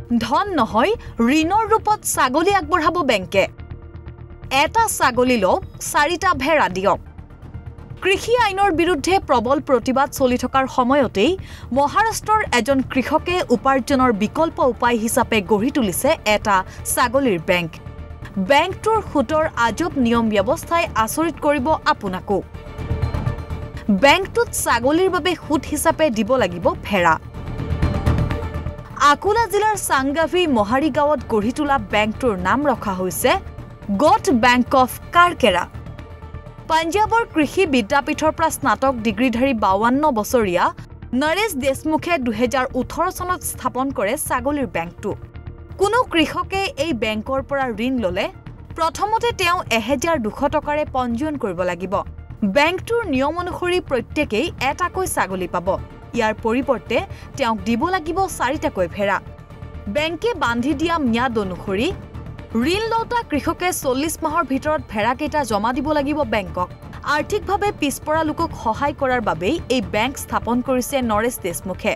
ধন নহয় ঋণৰ ৰূপত ছাগলী আগবঢ়াব বেংকে এটা ছাগলী লওক 4টা ভেড়া দিয়ক কৃষি আইনৰ বিৰুদ্ধে প্ৰবল প্ৰতিবাদ চলি থকাৰ সময়তেই মহাৰাষ্ট্ৰৰ এজন কৃষকে উপাৰ্জনৰ বিকল্প উপায় হিচাপে গঢ়ি তুলিছে এটা ছাগলীৰ বেংক বেংকটোৰ সুতৰ আজব নিয়ম ব্যৱস্থাই আচৰিত কৰিব আপোনাকো বেংকটোত ছাগলীৰ বাবে সুত হিচাপে দিব লাগিব ভেড়া আকুলা জিলাৰ সাংগাভি মহাৰি গাঁৱত গঢ়ি তোলা বেংকটোৰ নাম ৰখা হৈছে গোট বেংক অফ কাৰকেৰা পাঞ্জাবৰ কৃষি বিদ্যাপীঠৰ পৰা স্নাতক ডিগ্ৰীধাৰী 52 বছৰীয়া নৰেশ দেশমুখে 2018 চনত স্থাপন কৰে ছাগলীৰ বেংকটো কোনো কৃষকে এই বেংকৰ পৰা ঋণ ললে প্ৰথমতে তেওঁ 1200 টকাৰে পঞ্জীয়ন কৰিব লাগিব বেংকটোৰ নিয়ম অনুসৰি প্ৰত্যেকই এটাকৈ ছাগলী পাব ইয়াৰ পৰিৱৰ্তে তেওঁক দিব লাগিব 4টাকৈ ভেড়া বেংকে বান্ধি দিয়া ম্যাদ অনুসৰি ঋণ লওঁতা কৃষকে 40 মাহৰ ভিতৰত ভেড়া কেইটা জমা দিব লাগিব বেংকক আৰ্থিকভাৱে পিছপৰা লোকক সহায় কৰাৰ বাবে এই বেংক স্থাপন কৰিছে নৰেশ দেশমুখে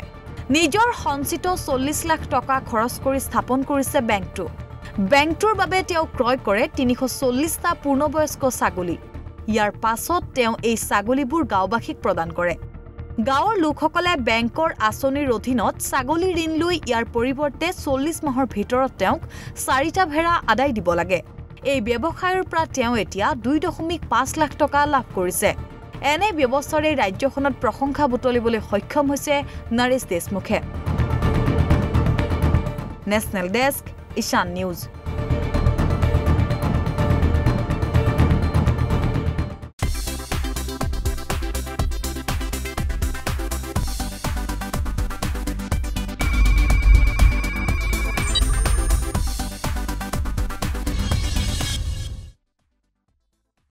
নিজৰ সঞ্চিত 40 লাখ টকা খৰচ কৰি স্থাপন কৰিছে বেংকটো বেংকটোৰ বাবে তেওঁ ক্ৰয় কৰে 340টা পূৰ্ণবয়স্ক ছাগলী ইয়াৰ পাছত তেওঁ এই ছাগলীবোৰ গাঁওবাসীক প্ৰদান কৰে গাঁৱৰ লোকসকলে বেংকৰ আঁচনিৰ অধীনত ছাগলী ঋণ লৈ ইয়াৰ পৰিৱৰ্তে 40 মাহৰ ভিতৰত তেওঁক 4টা ভেড়া আদায় দিব লাগে এই ব্যৱসায়ৰ পৰা তেওঁ এতিয়া 2.5 লাখ টকা লাভ কৰিছে এনে ব্যৱস্থাৰে ৰাজ্যখনত প্ৰশংসা বুটলিবলৈ সক্ষম হৈছে নৰেশ দেশমুখে নেশ্যনেল ডেস্ক ঈশান নিউজ